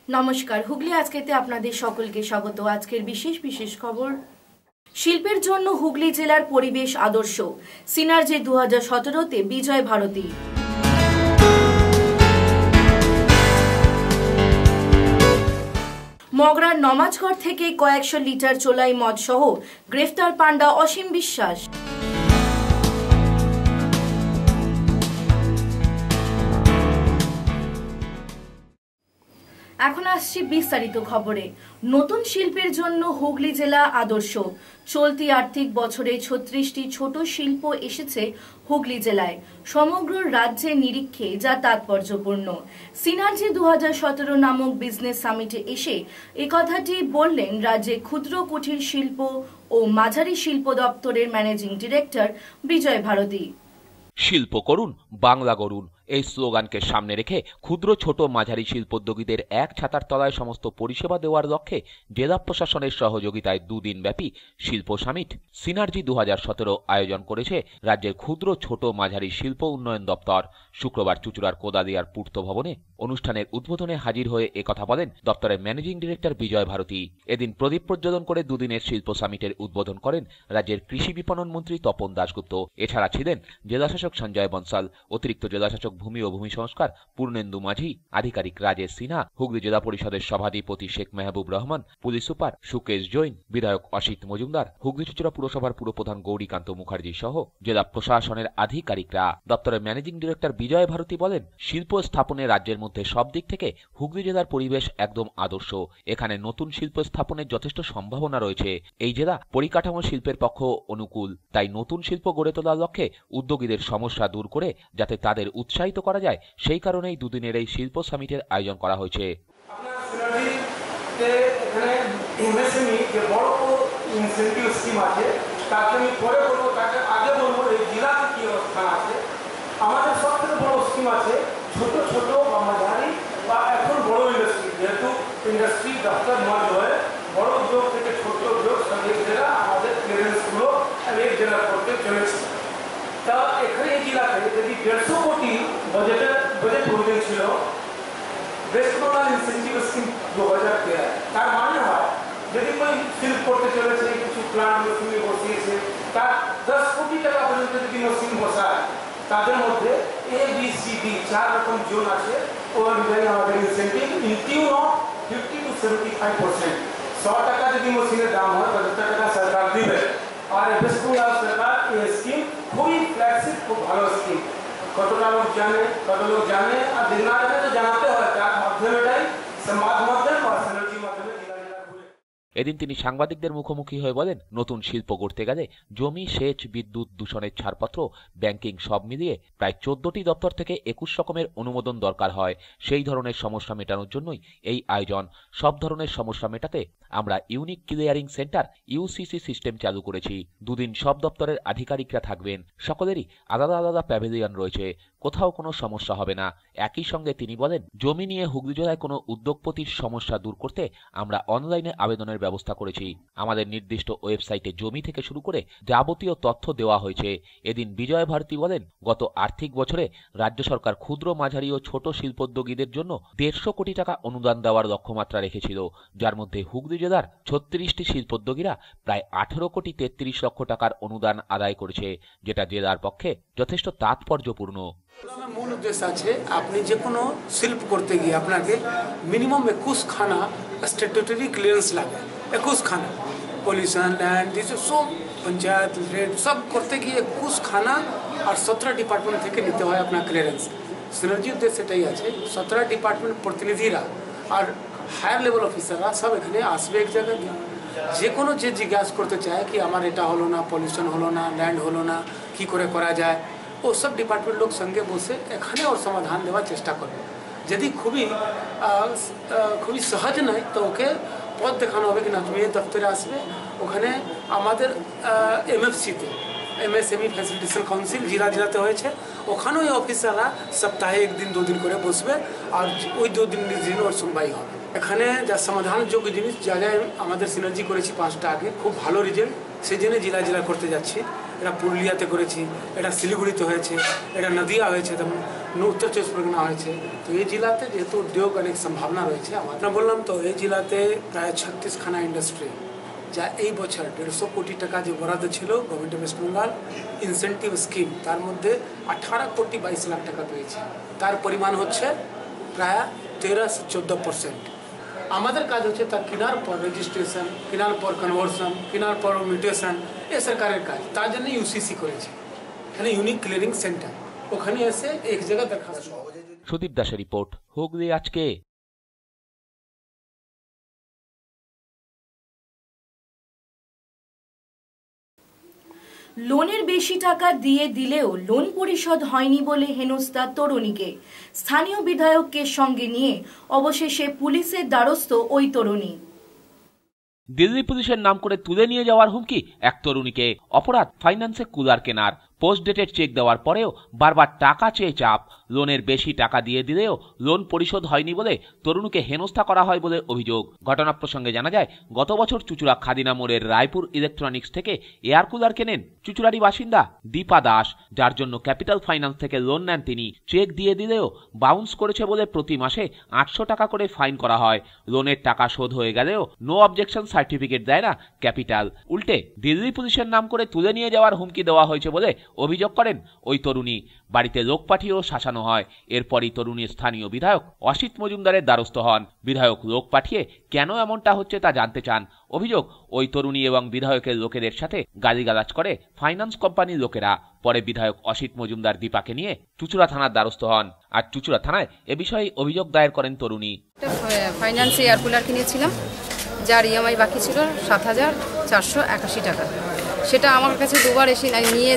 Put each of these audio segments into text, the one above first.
নমস্কার, হুগলি আজকেতে আপনাদের সকলকে স্বাগত। আজকের বিশেষ খবর। শিল্পের জন্য হুগলি জেলার পরিবেশ আদর্শ, সিনার্জি 2017-তে বিজয় ভারতী। মগরার নমাজঘর থেকে কয়েকশো লিটার চোলাই মদ সহ গ্রেফতার পান্ডা অসীম বিশ্বাস। এখন আসছি বিস্তারিত খবরে। নতুন শিল্পের জন্য হুগলি জেলা আদর্শ। চলতি আর্থিক বছরে 36টি ছোট শিল্প এসেছে হুগলি জেলায়, সমগ্র রাজ্যের নিরীক্ষে যা তাৎপর্যপূর্ণ। সিনার্জি 2017 নামক বিজনেস সামিটে এসে একথাটি বললেন রাজ্যে ক্ষুদ্র কুটির শিল্প ও মাঝারি শিল্প দপ্তরের ম্যানেজিং ডিরেক্টর বিজয় ভারতী। শিল্প করুন, বাংলা গড়ুন, এই স্লোগানকে সামনে রেখে ক্ষুদ্র ছোট মাঝারি শিল্পোদ্যোগীদের এক ছাতার তলায় সমস্ত পরিষেবা দেওয়ার লক্ষ্যে জেলা প্রশাসনের সহযোগিতায় দুদিনব্যাপী শিল্প সামিট সিনার্জি 2017 আয়োজন করেছে রাজ্যের ক্ষুদ্র ছোট মাঝারি শিল্প উন্নয়ন দপ্তর। শুক্রবার চুঁচুড়ার কোদালিয়ার পূর্ত ভবনে অনুষ্ঠানের উদ্বোধনে হাজির হয়ে একথা বলেন দপ্তরের ম্যানেজিং ডিরেক্টর বিজয় ভারতী। এদিন প্রদীপ প্রজ্বলন করে দুদিনের শিল্প সামিটের উদ্বোধন করেন রাজ্যের কৃষি বিপণন মন্ত্রী তপন দাশগুপ্ত। এছাড়া ছিলেন জেলাশাসক সঞ্জয় বনসাল, অতিরিক্ত জেলাশাসক ভূমি ও ভূমি সংস্কার পূর্ণেন্দু মাঝি, আধিকারিক রাজেশ সিনহা, হুগলি জেলা পরিষদের সভাধিপতি শেখ মেহবুব রহমান, পুলিশ সুপার সুকেশ জৈন, বিধায়ক অসিত মজুমদার, হুগলি চুঁচুড়া পুরসভার পুরপ্রধান গৌরীকান্ত মুখার্জি সহ জেলা প্রশাসনের আধিকারিকরা। দপ্তরের ম্যানেজিং ডিরেক্টর বিজয় ভারতী বলেন, শিল্প স্থাপনে রাজ্যের মধ্যে সব দিক থেকে হুগলি জেলার পরিবেশ একদম আদর্শ। এখানে নতুন শিল্প স্থাপনের যথেষ্ট সম্ভাবনা রয়েছে। এই জেলা পরিকাঠামো শিল্পের পক্ষ অনুকূল, তাই নতুন শিল্প গড়ে তোলার লক্ষ্যে উদ্যোগীদের সমস্যা দূর করে যাতে তাদের উৎসাহিত করা যায়, সেই কারণেই দুদিনের এই শিল্প সামিটের আয়োজন করা হয়েছে। আমাদের সবথেকে বড় স্কিম আছে ছোট ছোট বা মাঝারি বা এখন বড় ইন্ডাস্ট্রি, যেহেতু ইন্ডাস্ট্রি দপ্তর মনে হয় বড় উদ্যোগ থেকে ছোট উদ্যোগ সব এক জেলা আমাদের ক্লিয়ারেন্সগুলো এক জেলা করতে চলেছে। তা এখানে এই জেলাতে যদি 150 কোটি বাজেট প্রয়োজন ছিল ওয়েস্ট বেঙ্গল ইনসেন্টিভ স্কিম 2013, তার মানে হয় যদি কোনো শিল্প করতে চলেছে, কিছু প্লান্ট মেশিন বসিয়েছে, তার 10 কোটি টাকা পর্যন্ত যদি মেশিন বসায়, তাদের মধ্যে ABCD 4 রকম জোন আছে। ও অনুযায়ী আমাদের incentive in tune of 50 to 75%। 100 টাকা যদি মেশিনের দাম হয় 75 টাকা সরকার দিবে। আর ওয়েস্ট বেঙ্গল সরকার এই স্কিম খুবই ফ্লেক্সিবল, খুব ভালো স্কিম। কতটা লোক জানে, কত লোক জানে আর দিন না জানে তো জানাতে হয়, তার মাধ্যমেটাই সংবাদ মাধ্যম বা সিনার্জির মাধ্যমে জেলা ঘুরে। এদিন তিনি সাংবাদিকদের মুখোমুখি হয়ে বলেন, নতুন শিল্প গড়তে গেলে জমি, সেচ, বিদ্যুৎ, দূষণের ছাড়পত্র, ব্যাংকিং সব মিলিয়ে প্রায় 14টি দপ্তর থেকে 21 রকমের অনুমোদন দরকার হয়। সেই ধরনের সমস্যা মেটানোর জন্যই এই আয়োজন। সব ধরনের সমস্যা মেটাতে আমরা unique clearing centre UCC system চালু করেছি। দুদিন সব দপ্তরের আধিকারিকরা থাকবেন, সকলেরই আলাদা আলাদা প্যাভিলিয়ন রয়েছে, কোথাও কোনো সমস্যা হবে না। একই সঙ্গে তিনি বলেন, জমি নিয়ে হুগলি জেলায় কোনো উদ্যোগপতির সমস্যা দূর করতে আমরা অনলাইনে আবেদনের ব্যবস্থা করেছি। আমাদের নির্দিষ্ট ওয়েবসাইটে জমি থেকে শুরু করে যাবতীয় তথ্য দেওয়া হয়েছে। এদিন বিজয় ভারতী বলেন, গত আর্থিক বছরে রাজ্য সরকার ক্ষুদ্র, মাঝারি ও ছোট শিল্পোদ্যোগীদের জন্য 150 কোটি টাকা অনুদান দেওয়ার লক্ষ্যমাত্রা রেখেছিল, যার মধ্যে হুগলি জেলার 36টি শিল্পোদ্যোগীরা প্রায় 18 কোটি 33 লক্ষ টাকার অনুদান আদায় করেছে, যেটা জেলার পক্ষে যথেষ্ট তাৎপর্যপূর্ণ। মূল উদ্দেশ্য আছে, আপনি যে কোনো শিল্প করতে গিয়ে আপনাকে মিনিমাম 21 খানা স্ট্যাটুটরি ক্লিয়ারেন্স লাগে। 21 খানা পলিউশন, ল্যান্ড, দিস সব পঞ্চায়েত রেড সব করতে গিয়ে 21 খানা আর 17 ডিপার্টমেন্ট থেকে নিতে হয় আপনার ক্লিয়ারেন্স। সিনার্জি উদ্দেশ্য সেটাই আছে, 17 ডিপার্টমেন্ট প্রতিনিধিরা আর হায়ার লেভেল অফিসাররা সব এখানে আসবে এক জায়গায়। যে কোনো যে জিজ্ঞাসা করতে চায় কি আমার এটা হলো না, পলিউশন হলো না, ল্যান্ড হলো না, কি করে করা যায়, ও সব ডিপার্টমেন্ট লোক সঙ্গে বসে এখানে ওর সমাধান দেওয়ার চেষ্টা করবে। যদি খুবই সহজ নয় তো ওকে পথ দেখানো হবে কি না তুমি এই দপ্তরে আসবে। ওখানে আমাদের MFCতে MSME ফ্যাসিলিটেশন কাউন্সিল জেলাতে হয়েছে, ওখানেও এই অফিসাররা সপ্তাহে 1 দিন 2 দিন করে বসবে আর ওই 2 দিন ওর শুনবাই হবে। এখানে যা সমাধানযোগ্য জিনিস যা যা আমাদের সিনার্জি করেছি 5টা আগে, খুব ভালো রেজাল্ট, সেই জন্য জেলা করতে যাচ্ছি। এটা পুরুলিয়াতে করেছি, এটা শিলিগুড়িতে হয়েছে, এটা নদিয়া হয়েছে, উত্তর চব্বিশ পরগনা হয়েছে। তো এই জেলাতে যেহেতু উদ্যোগ অনেক সম্ভাবনা রয়েছে, আমরা বললাম তো এই জেলাতে প্রায় 36খানা ইন্ডাস্ট্রি, যা এই বছর 150 কোটি টাকা যে বরাদ্দ ছিল government of West Bengal incentive scheme, তার মধ্যে 18 কোটি 22 লাখ টাকা পেয়েছে। তার পরিমাণ হচ্ছে প্রায় 13 से 14%। আমাদের কাজ হচ্ছে তার কেনার পর রেজিস্ট্রেশন, কেনার পর কনভার্সন, কেনার পর মিউটেশন, এ সরকারের কাজ। তার জন্য ইউসিসি করেছে, এখানে ইউনিক ক্লিয়ারিং সেন্টার, ওখানে এসে এক জায়গায় দরখাস্ত। সুদীপ দাসের রিপোর্ট, হুগলি আজকে। লোনের বেশি টাকা দিয়ে দিলেও লোন পরিশোধ হয়নি বলে হেনস্থা তরুণীকে। স্থানীয় বিধায়ককে সঙ্গে নিয়ে অবশেষে পুলিশের দ্বারস্থ ওই তরুণী। দিল্লি পুলিশের নাম করে তুলে নিয়ে যাওয়ার হুমকি এক তরুণীকে। অপরাধ ফাইন্যান্সে কুলার কেনার। পোস্ট ডেটেড চেক দেওয়ার পরেও বারবার টাকা চেয়ে চাপ। লোনের বেশি টাকা দিয়ে দিলেও লোন পরিশোধ হয়নি বলে তরুণীকে হেনস্থা করা হয় বলে অভিযোগ। ঘটনা প্রসঙ্গে জানা যায়, গত বছর চুচুড়া খাদিনা মোড়ের রায়পুর ইলেকট্রনিক্স থেকে এয়ার কুলার কেনেন চুচুড়ারই বাসিন্দা দীপা দাস, যার জন্য ক্যাপিটাল ফাইন্যান্স থেকে লোন নেন তিনি। চেক দিয়ে দিলেও বাউন্স করেছে বলে প্রতি মাসে 800 টাকা করে ফাইন করা হয়। লোনের টাকা শোধ হয়ে গেলেও নো অবজেকশন সার্টিফিকেট দেয় না ক্যাপিটাল। উল্টে দিল্লি পুলিশের নাম করে তুলে নিয়ে যাওয়ার হুমকি দেওয়া হয়েছে বলে অভিযোগ করেন ওই তরুণী। বাড়িতে লোক পাঠিয়েও শাসানো হয়। এরপরই তরুণীর স্থানীয় বিধায়ক অসিত মজুমদারের দ্বারস্থ হন। বিধায়ক লোক পাঠিয়ে কেন এমনটা হচ্ছে তা জানতে চান। অভিযোগ, ওই তরুণী এবং বিধায়কের লোকেদের সাথে গালিগালাজ করে ফাইন্যান্স কোম্পানির লোকেরা। পরে বিধায়ক অসিত মজুমদার দীপাকে নিয়ে চুচুড়া থানার দ্বারস্থ হন। আর চুচুড়া থানায় এ বিষয়ে অভিযোগ দায়ের করেন তরুণী। ফাইন্যান্সে এয়ার কুলার কিনেছিলাম, যার ইএমআই বাকি ছিল 7,481 টাকা। সেটা আমার কাছে দুবার এসে নিয়ে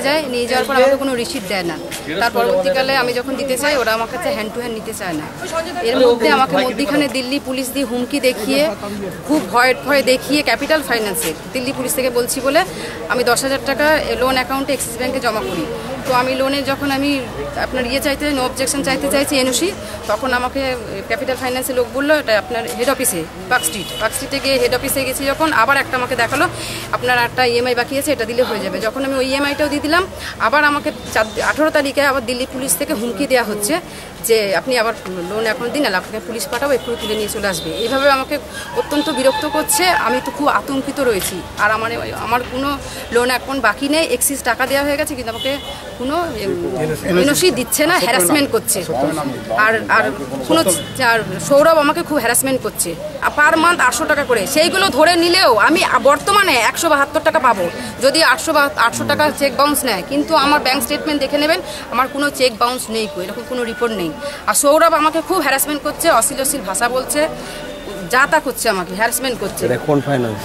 যাওয়ার পর আমাকে কোনো রিসিট দেয় না। তার পরবর্তীকালে আমি যখন দিতে চাই, ওরা আমার কাছে হ্যান্ড টু হ্যান্ড নিতে চায় না। এর মধ্যে আমাকে মধ্যখানে দিল্লি পুলিশ দিয়ে হুমকি দেখিয়ে, খুব ভয় দেখিয়ে ক্যাপিটাল ফাইন্যান্সে দিল্লি পুলিশ থেকে বলছি বলে আমি 10,000 টাকা লোন অ্যাকাউন্টে এক্সিস ব্যাঙ্কে জমা করি। তো আমি লোনে যখন আমি আপনার চাইতে নো অবজেকশন চাইতে চাইছি এনওসি, তখন আমাকে ক্যাপিটাল ফাইন্যান্সের লোক বললো এটা আপনার হেড অফিসে পার্ক স্ট্রিটে গিয়ে হেড অফিসে গেছি যখন, আবার একটা আমাকে দেখালো আপনার একটা ইএমআই বাকি আছে, এটা দিলে হয়ে যাবে। যখন আমি ওই ইএমআইটাও দিয়ে দিলাম, আবার আমাকে 18 তারিখে আবার দিল্লি পুলিশ থেকে হুমকি দেওয়া হচ্ছে যে আপনি আবার লোন অ্যাকাউন্ট দিন, আর আপনাকে পুলিশ পাঠাবো, এক্ষুনি তুলে নিয়ে চলে আসবে। এইভাবে আমাকে অত্যন্ত বিরক্ত করছে। আমি তো খুব আতঙ্কিত রয়েছি। আর আমার কোনো লোন অ্যাকাউন্ট বাকি নেই, এক্সিস টাকা দেওয়া হয়ে গেছে, কিন্তু আমাকে কোনো এনওসি দিচ্ছে না, হ্যারাসমেন্ট করছে। আর কোনো সৌরভ আমাকে খুব হ্যারাসমেন্ট করছে, পার মান্থ 800 টাকা করে। সেইগুলো ধরে নিলেও আমি বর্তমানে 172 টাকা পাবো যদি 800 টাকা চেক বাউন্স নেয়। কিন্তু আমার ব্যাংক স্টেটমেন্ট দেখে নেবেন, আমার কোনো চেক বাউন্স নেই, এরকম কোনো রিপোর্ট নেই। আর সৌরভ আমাকে খুব হ্যারাসমেন্ট করছে, অশ্লীল ভাষা বলছে, যা তা করছে, আমাকে হ্যারাসমেন্ট করছে। কোন ফাইন্যান্স?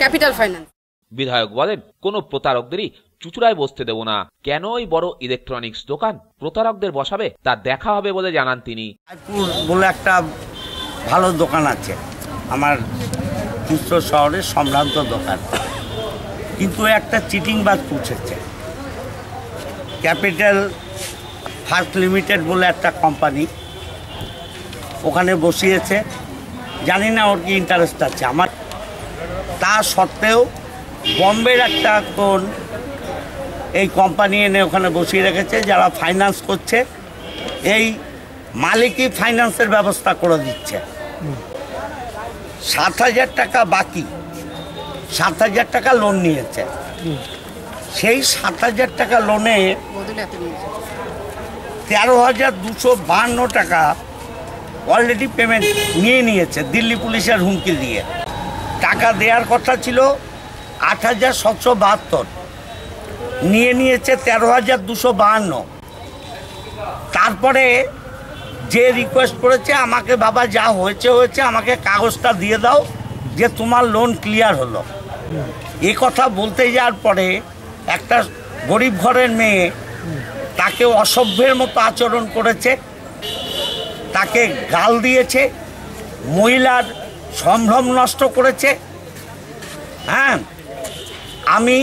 Capital finance. বিধায়ক বলেন, কোনো প্রতারকদেরই চুচুড়ায় বসতে দেব না। কেন ওই বড় ইলেকট্রনিক্স দোকান প্রতারকদের বসাবে তা দেখা হবে বলে জানান তিনি। বলে একটা ভালো দোকান আছে আমার চুচুড়া শহরের সম্ভ্রান্ত দোকান, কিন্তু একটা চিটিংবাজ পুছেছে। ক্যাপিটাল ফার্স্ট লিমিটেড বলে একটা কোম্পানি ওখানে বসিয়েছে, জানি না ওর কি ইন্টারেস্ট আছে আমার। তা সত্ত্বেও বম্বের একটা কোন এই কোম্পানি এনে ওখানে বসিয়ে রেখেছে, যারা ফাইন্যান্স করছে এই মালিকই ফাইন্যান্সের ব্যবস্থা করে দিচ্ছে। 7,000 টাকা বাকি, 7,000 টাকা লোন নিয়েছে। সেই 7,000 টাকা লোনে 13,252 টাকা অলরেডি পেমেন্ট নিয়েছে দিল্লি পুলিশের হুমকি দিয়ে। টাকা দেওয়ার কথা ছিল 8,772, নিয়েছে 13,252। তারপরে যে রিকোয়েস্ট করেছে আমাকে, বাবা যা হয়েছে আমাকে কাগজটা দিয়ে দাও যে তোমার লোন ক্লিয়ার হলো। এ কথা বলতে যাওয়ার পরে একটা গরিব ঘরের মেয়ে তাকে অসভ্যের মতো আচরণ করেছে, তাকে গাল দিয়েছে, মহিলার সম্ভ্রম নষ্ট করেছে। হ্যাঁ, আমি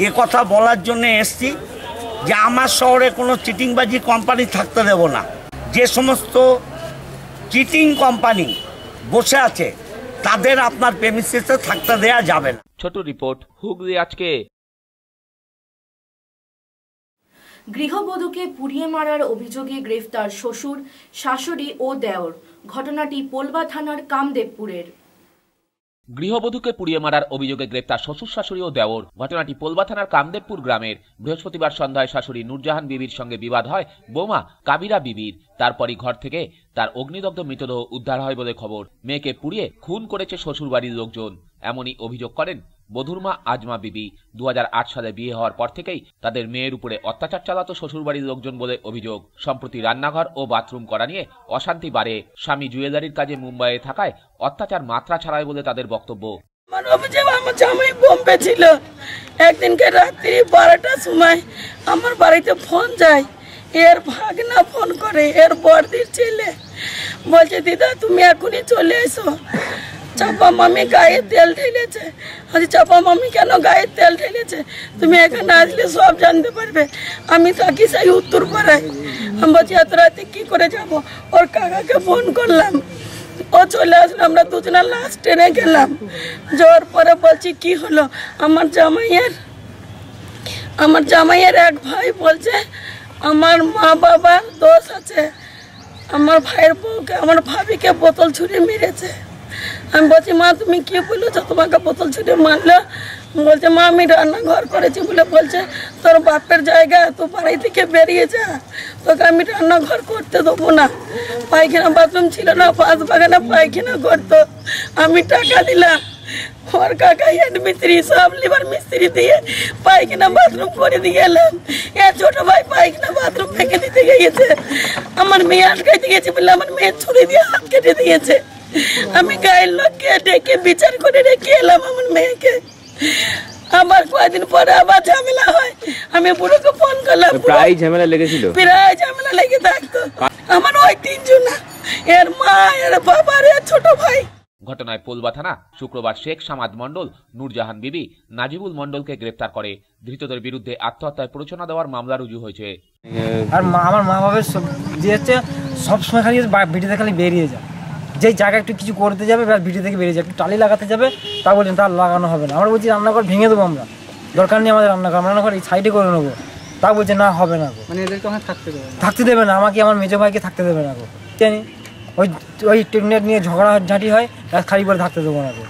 এ কথা বলার জন্য এসছি যে আমার শহরে কোনো চিটিংবাজি কোম্পানি থাকতে দেব না। যে সমস্ত চিটিং কোম্পানি বসে আছে তাদের আপনার প্রেমিসিসে থাকতে দেয়া যাবে না। ছোট রিপোর্ট, হুগলি আজকে। গৃহবধূকে পুড়িয়ে মারার অভিযোগে গ্রেফতার শ্বশুর, শাশুড়ি ও দেওর। ঘটনাটি পোলবা থানার কামদেবপুরের। গৃহবধূকে পুড়িয়ে মারার অভিযোগে গ্রেপ্তার শ্বশুর, শাশুড়ি ও দেওর। ঘটনাটি পোলবা থানার কামদেবপুর গ্রামের। বৃহস্পতিবার সন্ধ্যায় শাশুড়ি নূরজাহান বিবির সঙ্গে বিবাদ হয় বৌমা কাবিরা বিবির। তারপরই ঘর থেকে তার অগ্নিদগ্ধ মৃতদেহ উদ্ধার হয় বলে খবর। মেয়েকে পুড়িয়ে খুন করেছে শ্বশুরবাড়ির লোকজন, এমনই অভিযোগ করেন বধূর মা আজমা বিবি। 2008 সালে বিয়ে হওয়ার পর থেকেই তাদের মেয়ের উপরে অত্যাচার চালাতো শ্বশুরবাড়ির লোকজন বলে অভিযোগ। সম্প্রতি রান্নাঘর ও বাথরুম করা নিয়ে অশান্তি বাড়ে। স্বামী জুয়েলারির কাজে মুম্বাইয়ে থাকায় অত্যাচার মাত্রা ছাড়ায় বলে তাদের বক্তব্য। আমার অভিযোগ, আমার জামাই বোম্বে ছিল। একদিনকে রাত্রি 12টার সময় আমার বাড়িতে ফোন যায়। এর ভাগনা ফোন করে, এর বড়দির ছেলে বলছে, দিদা তুমি এখনই চলে এসো, চাপা মামি গায়ে তেল ঢেলেছে। আজ চাপা মামি কেন গায়ে তেল ঢেলেছে, তুমি এখানে আসলে সব জানতে পারবে। আমি থাকি সেই উত্তরপাড়ায়। আমি বলছি এত রাতে কি করে যাব। ওর কাকাকে ফোন করলাম, ও চলে আসলো। আমরা দুজনে লাস্ট ট্রেনে গেলাম। যাওয়ার পরে বলছি কি হলো, আমার জামাইয়ের এক ভাই বলছে আমার মা বাবার দোষ আছে, আমার ভাইয়ের বউকে, আমার ভাবিকে বোতল ছুঁড়ে মেরেছে। আমি বলছি মা তুমি কি বলেছো, তোমাকে বোতল ছুঁড়ে মারলো? বলছে মা আমি রান্নাঘর করেছি বলে বলছে তোর বাপের জায়গা, তো বাড়ি থেকে বেরিয়ে যা, তোকে আমি রান্নাঘর করতে দেবো না। পায়খানা বাথরুম ছিল না, পাঁচ বাগানে পায়খানা করতো, আমি টাকা দিলাম। ওর কাকা হেড মিস্ত্রি, সব লিভার মিস্ত্রি দিয়ে পায়খানা বাথরুম করে দিয়ে এলাম। এর ছোট ভাই পায়খানা বাথরুম ভেঙে দিতে গিয়েছে, আমার মেয়ে আটকাইতে গেছে বলে আমার মেয়ে ছুরি দিয়ে হাত কেটে দিয়েছে। আমি গায়ের লোককে ডেকে বিচার করে রেখে এলাম আমার মেয়েকে। আবার কয়েকদিন পরে আবার ঝামেলা হয়। আমি বুড়োকে ফোন করলাম, প্রায় ঝামেলা লেগেছিল, প্রায় ঝামেলা লেগে থাকতো। আমার ওই তিনজন, এর মা, এর বাবা, এর ছোট ভাই। ঘটনায় পোলবা থানা শুক্রবার শেখ সামাদ মণ্ডল, নূরজাহান বিবি, নাজিবুল মণ্ডলকে গ্রেপ্তার করে। ধৃতদের বিরুদ্ধে আত্মহত্যায় প্ররোচনা দেওয়ার মামলা রুজু হয়েছে। আর আমার মা বাবার যে হচ্ছে সবসময় খালি ভিডিওতে খালি বেরিয়ে যায়, যেই জায়গা একটু কিছু করতে যাবে ভিডিও থেকে বেরিয়ে যায়, একটু টালি লাগাতে যাবে তা বলছেন তার লাগানো হবে না। আমরা বলছি রান্নাঘর ভেঙে দেবো, আমরা দরকার নেই আমাদের রান্নাঘর এই সাইডে করে নেবো, তা বলছে না হবে না গো, মানে এদেরকে থাকতে দেবে না, আমাকে আমার মেজো ভাইকে থাকতে দেবে না গো। জানি ওই টেকনিক নিয়ে ঝগড়াঝাঁটি হয়, খালি করে থাকতে দেবো না গো।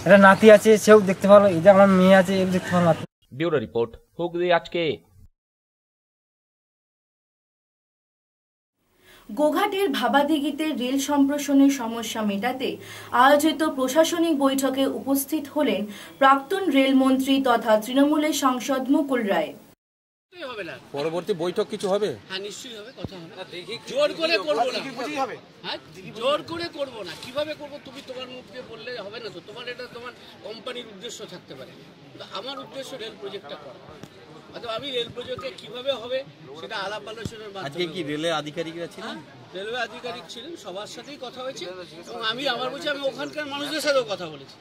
একটা নাতি আছে, সেও দেখতে ভালো, এই যে আমার মেয়ে আছে এও দেখতে ভালো। ব্যুরো রিপোর্ট, হুগলি আজকে। গোঘাটের ভাবাদিঘিতে রেল সম্প্রসারণের সমস্যা মেটাতে আয়োজিত প্রশাসনিক বৈঠকে উপস্থিত হলেন প্রাক্তন রেলমন্ত্রী তথা তৃণমূলের সাংসদ মুকুল রায়। পরবর্তী বৈঠক কিছু হবে? হ্যাঁ নিশ্চয়ই হবে, কথা হবে। জোর করে করবো না, হ্যাঁ জোর করে করবো না। কিভাবে করবো তুমি তোমার মুখে বললে হবে না তো। তোমার এটা তোমার কোম্পানির উদ্দেশ্য থাকতে পারে, আমার উদ্দেশ্য রেল প্রজেক্টটা করা। অথবা আমি রেল প্রজেক্টে কিভাবে হবে সেটা আলাপ আলোচনার মাধ্যমে। আজকে কি রেলের আধিকারিকরা ছিলেন? রেলওয়ে আধিকারিক ছিলেন, সবার সাথেই কথা হয়েছে। এবং আমি ওখানকার মানুষদের সাথেও কথা বলেছি।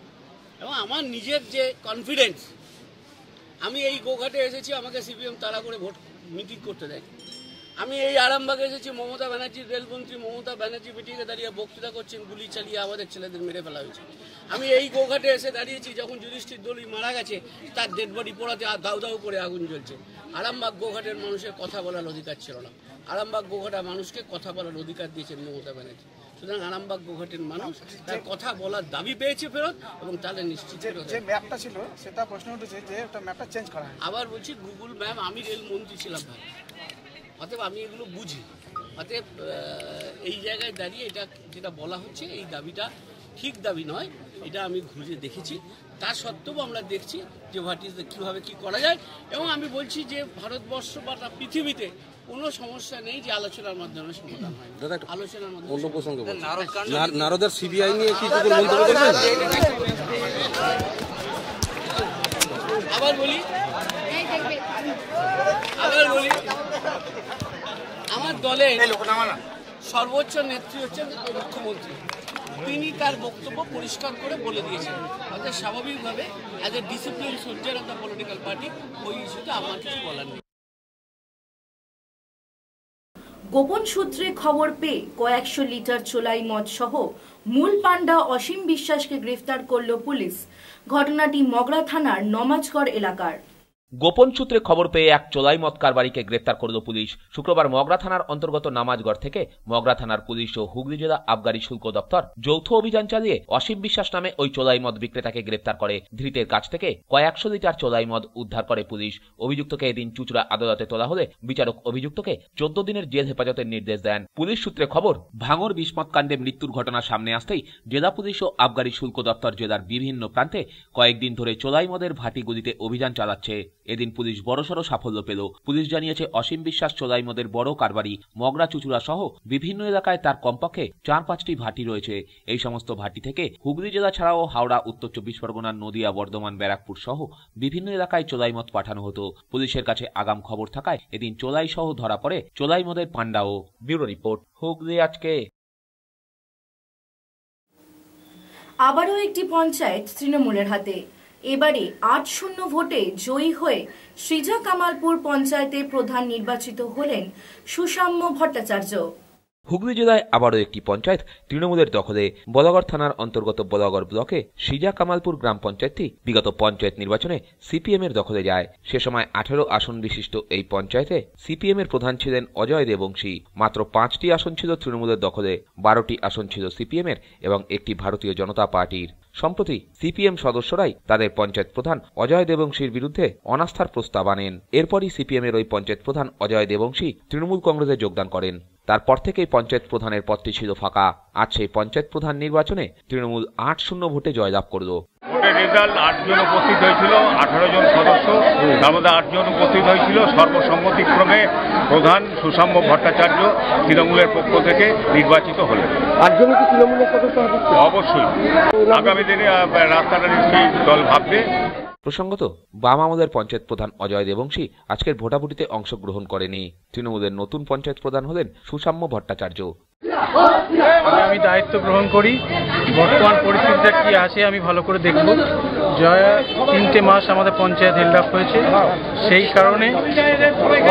এবং আমার নিজের যে কনফিডেন্স, আমি এই গোঘাটে এসেছি, আমাকে সিপিএম তাড়া করে ভোট মিটিং করতে দেয়। আমি এই আরামবাগে এসেছি, মমতা ব্যানার্জির রেলমন্ত্রী মমতা ব্যানার্জি মিটিংয়ে দাঁড়িয়ে বক্তৃতা করছেন, গুলি চালিয়ে আমাদের ছেলেদের মেরে ফেলা হয়েছে। আমি এই গোঘাটে এসে দাঁড়িয়েছি যখন যুধিষ্ঠির দলই মারা গেছে, তার ডেড বডি পোড়াতে দাউ দাউ করে আগুন জ্বলছে। আরামবাগ গোঘাটের মানুষের কথা বলার অধিকার ছিল না, আরামবাগ গোঘাটের মানুষকে কথা বলার অধিকার দিয়েছেন মমতা ব্যানার্জি। সুতরাং আরামবাগ গোঘাটের মানুষ তার কথা বলার দাবি পেয়েছে ফেরত, এবং তাহলে নিশ্চিত যে ম্যাপটা ছিল সেটা প্রশ্ন উঠেছে যে ওটা ম্যাপটা চেঞ্জ করা হয়। আবার বলছি গুগল ম্যাপ, আমি রেলমন্ত্রী ছিলাম ভাই, অতএব আমি এগুলো বুঝি। অতএব এই জায়গায় দাঁড়িয়ে এটা যেটা বলা হচ্ছে এই দাবিটা ঠিক দাবি নয়, এটা আমি ঘুরে দেখেছি। তা সত্ত্বেও আমরা দেখছি যে কীভাবে কী করা যায়। এবং আমি বলছি যে ভারতবর্ষ বা পৃথিবীতে কোনো সমস্যা নেই যে আলোচনার মাধ্যমে সমাধান হয়। আলোচনার মাধ্যমে অন্য প্রসঙ্গে নারদের সিবিআই নিয়ে কি মন্তব্য করবেন? আবার বলি আমার দলের সর্বোচ্চ নেত্রী হচ্ছেন মুখ্যমন্ত্রী, তিনি তার বক্তব্য পরিষ্কার করে বলে দিয়েছেন। অর্থাৎ স্বাভাবিকভাবে as a discipline soldier of the political party ওই ইস্যুতে আমার কিছু বলার নেই। গোপন সূত্রে খবর পেয়ে কয়েকশো লিটার চোলাই মদ সহ মূল পান্ডা অসীম বিশ্বাসকে গ্রেফতার করল পুলিশ। ঘটনাটি মগরা থানার নমাজগড় এলাকার। গোপন সূত্রে খবর পেয়ে এক চোলাই মদ কারবারিকে গ্রেপ্তার করল পুলিশ। শুক্রবার মগরা থানার অন্তর্গত নামাজগড় থেকে মগরা থানার পুলিশ ও হুগলি জেলা আবগারি শুল্ক দপ্তর যৌথ অভিযান চালিয়ে অসীম বিশ্বাস নামে ওই চোলাই মদ বিক্রেতাকে গ্রেপ্তার করে। ধৃতের কাছ থেকে কয়েকশো লিটার চোলাই মদ উদ্ধার করে পুলিশ। অভিযুক্তকে এদিন চুঁচুড়া আদালতে তোলা হলে বিচারক অভিযুক্তকে 14 দিনের জেল হেফাজতের নির্দেশ দেন। পুলিশ সূত্রে খবর, ভাঙড় বিস্মত কাণ্ডে মৃত্যুর ঘটনা সামনে আসতেই জেলা পুলিশ ও আবগারি শুল্ক দপ্তর জেলার বিভিন্ন প্রান্তে কয়েকদিন ধরে চোলাই মদের ভাটিগুলিতে অভিযান চালাচ্ছে। এদিন পুলিশ বড়সড় সাফল্য পেল। পুলিশ জানিয়েছে, অসীম বিশ্বাস চোলাই মদের বড় কারবারি। মগরা, চুঁচুড়া সহ বিভিন্ন এলাকায় তার কমপক্ষে 4-5টি ভাটি রয়েছে। এই সমস্ত ভাটি থেকে হুগলি জেলা ছাড়াও হাওড়া, উত্তর 24 পরগনা, নদিয়া, বর্ধমান, ব্যারাকপুর সহ বিভিন্ন এলাকায় চোলাই মদ পাঠানো হতো। পুলিশের কাছে আগাম খবর থাকায় এদিন চোলাই সহ ধরা পড়ে চোলাই মদের পান্ডাও। ব্যুরো রিপোর্ট, হুগলি আজকে। আবারও একটি পঞ্চায়েত তৃণমূলের হাতে। এবারে 8-0 ভোটে জয়ী হয়ে সৃজা কামালপুর পঞ্চায়েতে প্রধান নির্বাচিত হলেন সুসাম্য ভট্টাচার্য। হুগলি জেলায় আবারও একটি পঞ্চায়েত তৃণমূলের দখলে। বলাগড় থানার অন্তর্গত বলাগড় ব্লকে সৃজা কামালপুর গ্রাম পঞ্চায়েতটি বিগত পঞ্চায়েত নির্বাচনে সিপিএম এর দখলে যায়। সে সময় 18 আসন বিশিষ্ট এই পঞ্চায়েতে সিপিএম এর প্রধান ছিলেন অজয় দেববংশী। মাত্র 5টি আসন ছিল তৃণমূলের দখলে, 12টি আসন ছিল সিপিএম এর এবং একটি ভারতীয় জনতা পার্টির। সম্প্রতি সিপিএম সদস্যরাই তাদের পঞ্চায়েত প্রধান অজয় দেববংশীর বিরুদ্ধে অনাস্থার প্রস্তাব আনেন। এরপরই সিপিএম এর ওই পঞ্চায়েত প্রধান অজয় দেববংশী তৃণমূল কংগ্রেসে যোগদান করেন। তারপর থেকেই পঞ্চায়েত প্রধানের পদটি ছিল ফাঁকা। আজ সেই পঞ্চায়েত প্রধান নির্বাচনে তৃণমূল 8-0 ভোটে জয়লাভ করল। ভোটের রেজাল্ট 8 জন উপস্থিত হয়েছিল, 18 জন সদস্য, তার মধ্যে 8 জন উপস্থিত হয়েছিল। সর্বসম্মতিক্রমে প্রধান সুসাম্য ভট্টাচার্য তৃণমূলের পক্ষ থেকে নির্বাচিত হলেন। 8 জন কি তৃণমূলের সদস্য হবে? অবশ্যই আগামী দিনে রাস্তাটা নিশ্চয়ই দল ভাববে। প্রসঙ্গত, বাম আমলের পঞ্চায়েত প্রধান অজয় দেববংশী আজকের ভোটাভুটিতে অংশগ্রহণ করেনি। তৃণমূলের নতুন পঞ্চায়েত প্রধান হলেন সুসাম্য ভট্টাচার্য। আমি দায়িত্ব গ্রহণ করি, বর্তমান পরিস্থিতিটা কি আছে আমি ভালো করে দেখব। জয়া 3টে মাস আমাদের পঞ্চায়েত হেল্ড আপ হয়েছে, সেই কারণে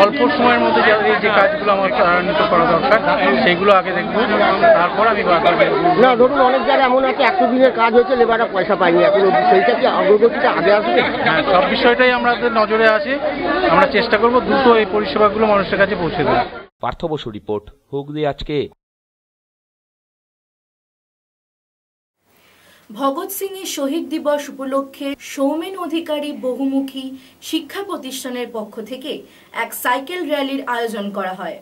অল্প সময়ের মধ্যে যে কাজগুলো আমার ত্বরান্বিত করা দরকার সেইগুলো আগে দেখব, তারপর আমি না ধরুন অনেক জায়গায় এমন আছে 100 দিনের কাজ হয়েছে, লেবাররা পয়সা পায়নি, এখন সেইটা কি অগ্রগতিটা আগে আসবে? হ্যাঁ, সব বিষয়টাই আমাদের নজরে আছে। আমরা চেষ্টা করব দ্রুত এই পরিষেবাগুলো মানুষের কাছে পৌঁছে দেব। পার্থ বসু রিপোর্ট, হুগলি আজকে। ভগৎ সিং এর শহীদ দিবস উপলক্ষে সৌমেন অধিকারী বহুমুখী শিক্ষা প্রতিষ্ঠানের পক্ষ থেকে এক সাইকেল র্যালির আয়োজন করা হয়।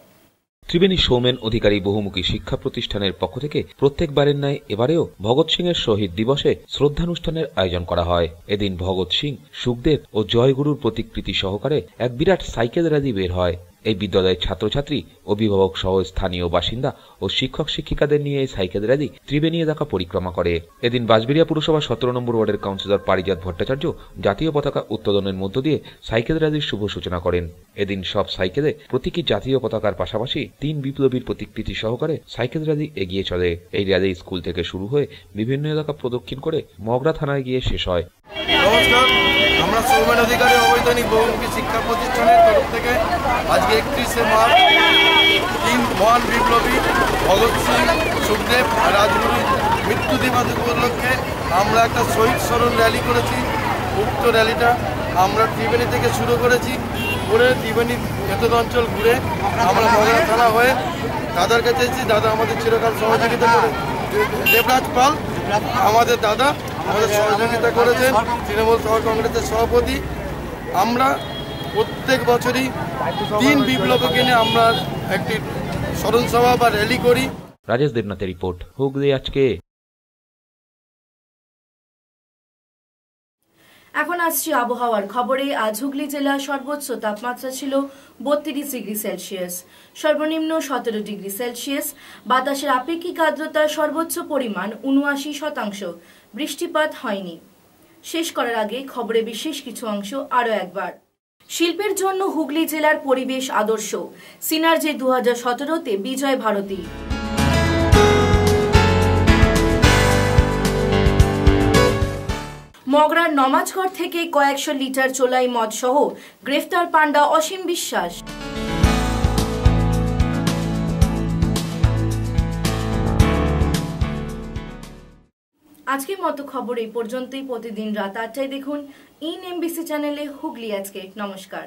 ত্রিবেণী সৌমেন অধিকারী বহুমুখী শিক্ষা প্রতিষ্ঠানের পক্ষ থেকে প্রত্যেকবারের ন্যায় এবারেও ভগৎ সিং এর শহীদ দিবসে শ্রদ্ধানুষ্ঠানের আয়োজন করা হয়। এদিন ভগৎ সিং, সুখদেব ও জয়গুরুর প্রতিকৃতি সহকারে এক বিরাট সাইকেল র্যালি বের হয়। এই বিদ্যালয়ের ছাত্রছাত্রী, অভিভাবক সহ স্থানীয় বাসিন্দা ও শিক্ষক শিক্ষিকাদের নিয়ে এই সাইকেল র্যালি ত্রিবেণী এলাকা পরিক্রমা করে। এদিন বাঁশবেড়িয়া পুরসভা 17 নম্বর ওয়ার্ডের কাউন্সিলর পারিজাত ভট্টাচার্য জাতীয় পতাকা উত্তোলনের মধ্য দিয়ে সাইকেল র্যালির শুভ সূচনা করেন। এদিন সব সাইকেলে প্রতীকী জাতীয় পতাকার পাশাপাশি 3 বিপ্লবীর প্রতিকৃতি সহকারে সাইকেল র্যালি এগিয়ে চলে। এই র্যালি স্কুল থেকে শুরু হয়ে বিভিন্ন এলাকা প্রদক্ষিণ করে মগরা থানায় গিয়ে শেষ হয়। নমস্কার, আমরা সৌমেন অধিকারী অবৈতনিক বহুমুখী শিক্ষা প্রতিষ্ঠানের তরফ থেকে আজকে 31শে মার্চ 3 মহান বিপ্লবী ভগৎ সিং, সুখদেব আর রাজগুরুর মৃত্যু দিবস উপলক্ষে আমরা একটা শহীদ স্মরণ র্যালি করেছি। উক্ত র্যালিটা আমরা ত্রিবেণী থেকে শুরু করেছি, ঘুরে ত্রিবেণী ভেতর অঞ্চল ঘুরে আমরা মগরা থানা হয়ে দাদার কাছে এসেছি। দাদা আমাদের চিরকাল সহযোগিতা করে, দেবরাজ পাল আমাদের দাদা আমাদের সহযোগিতা করেছেন, তৃণমূল শহর কংগ্রেসের সভাপতি। আমরা প্রত্যেক বছরই 3 বিপ্লবকে নিয়ে আমরা একটি স্মরণ সভা বা র্যালি করি। রাজেশ দেবনাথের রিপোর্ট, হুগলি আজকে। এখন আসছি আবহাওয়ার খবরে। আজ হুগলি জেলার সর্বোচ্চ তাপমাত্রা ছিল 32 ডিগ্রি সেলসিয়াস, সর্বনিম্ন 17 ডিগ্রি সেলসিয়াস। বাতাসের আপেক্ষিক আর্দ্রতার সর্বোচ্চ পরিমাণ 79%। বৃষ্টিপাত হয়নি। শেষ করার আগে খবরে বিশেষ কিছু অংশ আরও একবার। শিল্পের জন্য হুগলি জেলার পরিবেশ আদর্শ, সিনার্জি 2017-তে বিজয় ভারতী। মগরার নমাজগড় থেকে কয়েকশো লিটার চোলাই মদ সহ গ্রেফতার পান্ডা অসীম বিশ্বাস। আজকের মতো খবর এই পর্যন্তই। প্রতিদিন রাত 8টায় দেখুন ইন এমবিসি চ্যানেলে হুগলি আজকে। নমস্কার।